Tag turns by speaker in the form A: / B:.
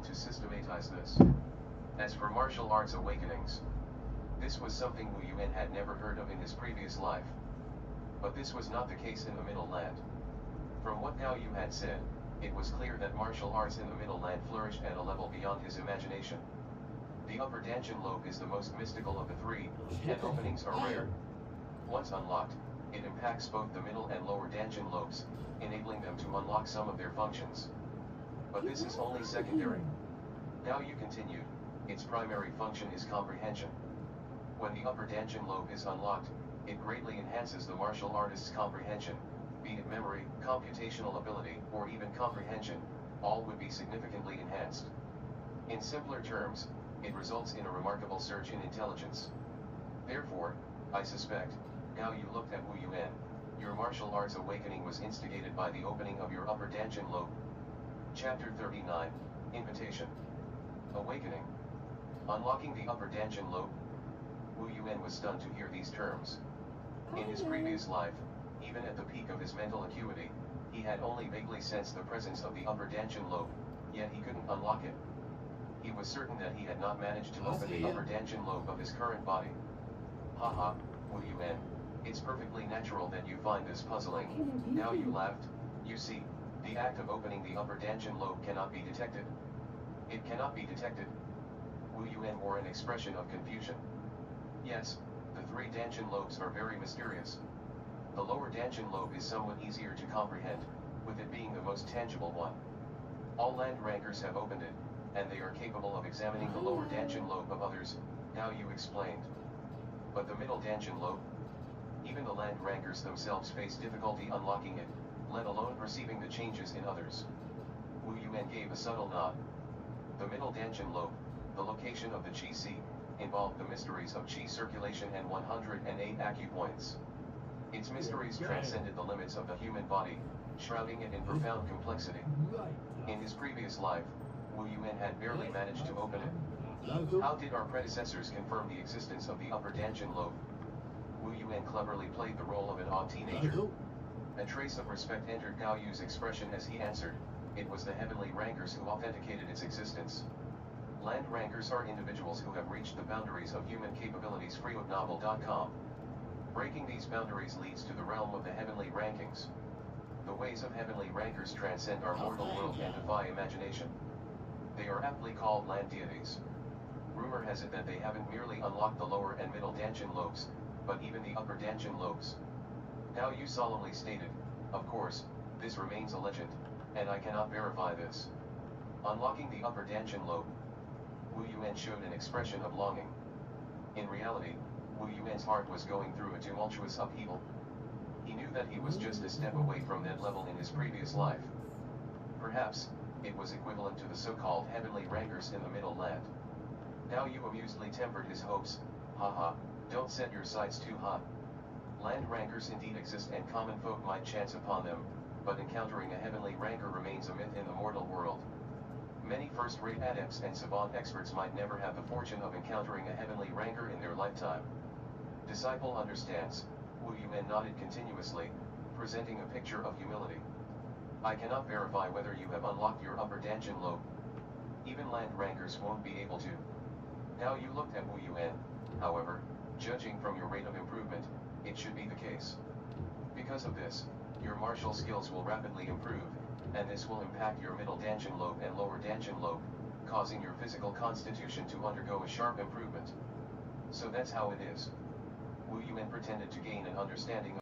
A: to systematize this. As for martial arts awakenings, this was something Wu Yuan had never heard of in his previous life. But this was not the case in the Middle Land. From what Gao Yu had said, it was clear that martial arts in the Middle Land flourished at a level beyond his imagination. The upper Dantian lobe is the most mystical of the three, and openings are rare. Once unlocked, it impacts both the middle and lower Dantian lobes, enabling them to unlock some of their functions. But this is only secondary. Gao Yu continued, its primary function is comprehension. When the upper Dantian lobe is unlocked, it greatly enhances the martial artist's comprehension, be it memory, computational ability, or even comprehension, all would be significantly enhanced. In simpler terms, it results in a remarkable surge in intelligence. Therefore, I suspect, Gao Yu looked at Wu Yuan, your martial arts awakening was instigated by the opening of your upper Dantian lobe. Chapter 39, Invitation. Awakening. Unlocking the upper Dantian lobe. Wu Yuan was stunned to hear these terms. In his previous life, even at the peak of his mental acuity, he had only vaguely sensed the presence of the upper Dantian lobe, yet he couldn't unlock it. He was certain that he had not managed to open the upper Dantian lobe of his current body. Haha, Wu Yuan, it's perfectly natural that you find this puzzling. Gao Yu laughed. You see, the act of opening the upper Dantian lobe cannot be detected. It cannot be detected. Wu Yuan wore an expression of confusion. Yes, the three Dantian lobes are very mysterious. The lower Dantian lobe is somewhat easier to comprehend, with it being the most tangible one. All land rankers have opened it, and they are capable of examining the lower Dantian lobe of others, Gao Yu explained. But the middle Dantian lobe? Even the land rankers themselves face difficulty unlocking it, let alone perceiving the changes in others. Wu Yuan gave a subtle nod. The middle Dantian lobe, the location of the Qi Sea, involved the mysteries of Qi circulation and 108 acupoints. Its mysteries transcended the limits of the human body, shrouding it in profound complexity. In his previous life, Wu Yuan had barely managed to open it. How did our predecessors confirm the existence of the upper Dantian lobe? Wu Yuan cleverly played the role of an odd teenager. A trace of respect entered Gao Yu's expression as he answered, it was the heavenly rankers who authenticated its existence. Land rankers are individuals who have reached the boundaries of human capabilities. freeofnovel.com. Breaking these boundaries leads to the realm of the heavenly rankings. The ways of heavenly rankers transcend our mortal world and defy imagination. They are aptly called land deities. Rumor has it that they haven't merely unlocked the lower and middle Dantian lobes, but even the upper Dantian lobes. Gao Yu solemnly stated, of course, this remains a legend, and I cannot verify this. Unlocking the upper Dantian lobe. Wu Yuan showed an expression of longing. In reality, Wu Yuan's heart was going through a tumultuous upheaval. He knew that he was just a step away from that level in his previous life. Perhaps, it was equivalent to the so-called heavenly rankers in the Middle Land. Gao Yu amusedly tempered his hopes, haha, don't set your sights too high. Land rankers indeed exist and common folk might chance upon them, but encountering a heavenly ranker remains a myth in the mortal world. Many first-rate adepts and savant experts might never have the fortune of encountering a heavenly ranker in their lifetime. Disciple understands, Wu Yuan nodded continuously, presenting a picture of humility. I cannot verify whether you have unlocked your upper Dantian lobe. Even land rankers won't be able to. Gao Yu looked at Wu Yuan, however, judging from your rate of improvement, it should be the case. Because of this, your martial skills will rapidly improve, and this will impact your middle Dantian lobe and lower Dantian lobe, causing your physical constitution to undergo a sharp improvement. So that's how it is. Wu Yuan pretended to gain an understanding